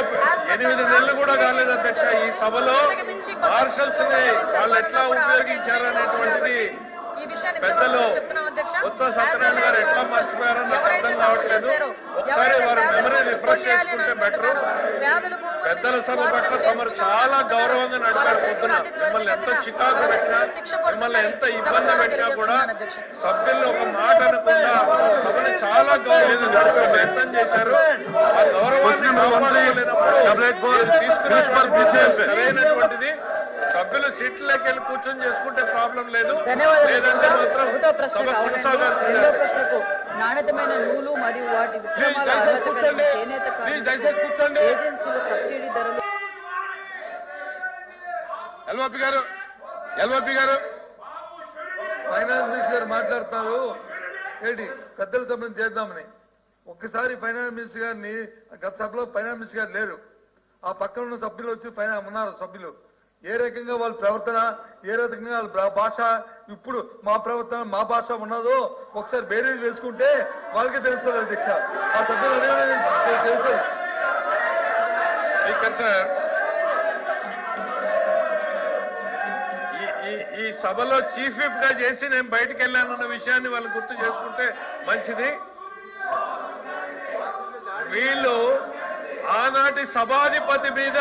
ఇంకా 8 నెలలు కూడా కాలేదు అధ్యక్ష. ఈ సభలో మార్షల్స్ ని వాళ్ళు ఎట్లా ఉపయోగించారనేటువంటిది పెద్దలు కొత్త సత్యనారాయణ గారు ఎట్లా మర్చిపోయారో నాకు అర్థం కావట్లేదు. ఒకసారి వారి మెమరీ రిఫ్రెష్ చేసుకుంటే బెటర్. పెద్దల సభ పట్ల తమరు చాలా గౌరవంగా నడిపారు. పొద్దున మిమ్మల్ని ఎంత చికాకు పెట్టినా, మిమ్మల్ని ఎంత ఇబ్బంది పెట్టినా కూడా సభ్యుల్లో ఒక మాట అనకుండా సభని చాలా గౌరవంగా నడిపే ప్రయత్నం చేశారు. ఆ గౌరవాన్ని సరైనటువంటిది. సభ్యులు సీట్లకి వెళ్ళి కూర్చొని చేసుకుంటే ప్రాబ్లం లేదు, లేదంటే మాత్రం సభ కొనసాగాల్సిందే. నాణ్యతమైన నూలు మరియు వాటి విక్రమాల అర్హత కలిగిన చేనేత కార్మికులు ఏజెన్సీల సబ్సిడీ ధరలు. ఎల్ఓపి గారు ఫైనాన్స్ మినిస్టర్ గారు మాట్లాడుతున్నారు ఏంటి పెద్దల సభను చేద్దామని. ఒక్కసారి ఫైనాన్స్ మినిస్టర్ గారిని గత సభలో ఫైనాన్స్ మినిస్టర్ గారు లేరు, ఆ పక్కన ఉన్న సభ్యులు వచ్చి ఉన్నారు. సభ్యులు ఏ రకంగా వాళ్ళ ప్రవర్తన, ఏ రకంగా వాళ్ళ భాష, ఇప్పుడు మా ప్రవర్తన మా భాష ఉన్నదో ఒకసారి బేరీజ్ వేసుకుంటే వాళ్ళకే తెలుస్తుంది అధ్యక్ష. ఆ సభ్యులు తెలుస్తుంది. ఈ సభలో చీఫ్ విప్ గా చేసి నేను బయటకు వెళ్ళానన్న విషయాన్ని వాళ్ళు గుర్తు చేసుకుంటే మంచిది. వీళ్ళు ఆనాటి సభాధిపతి మీద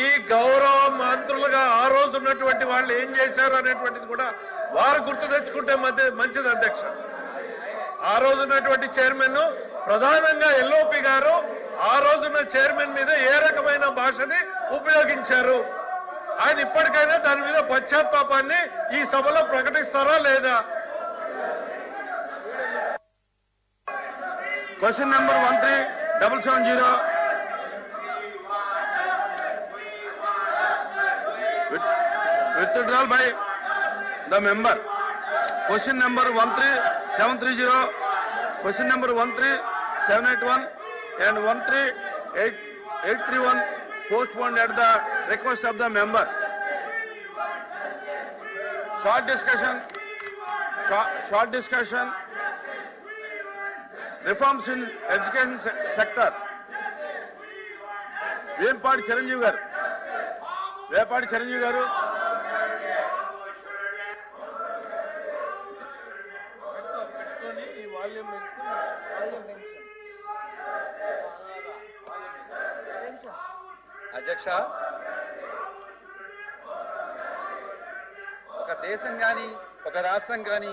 ఈ గౌరవ మంత్రులుగా ఆ రోజు ఉన్నటువంటి వాళ్ళు ఏం చేశారు అనేటువంటిది కూడా వారు గుర్తు తెచ్చుకుంటే మంచిది అధ్యక్ష. ఆ రోజు ఉన్నటువంటి చైర్మన్ ప్రధానంగా ఎల్ఓపి గారు ఆ రోజున్న చైర్మన్ మీద ఏ రకమైన భాషని ఉపయోగించారు, ఆయన ఇప్పటికైనా దాని మీద పశ్చాత్తాపాన్ని ఈ సభలో ప్రకటిస్తారా లేదా? Question number 13770 withdrawal by the member. Question number 13730, question number 13781 and 13831 postponed at the request of the member. Short discussion. Reforms in education sector. Vepada Chiranjeevi garu అధ్యక్ష, ఒక దేశం కానీ ఒక రాష్ట్రం కానీ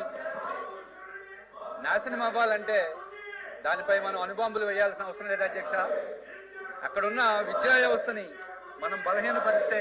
నాశనం అవ్వాలంటే దానిపై మనం అణుబాంబులు వేయాల్సిన అవసరం లేదు అధ్యక్ష. అక్కడున్న విద్యా వ్యవస్థని మనం బలహీనపరిస్తే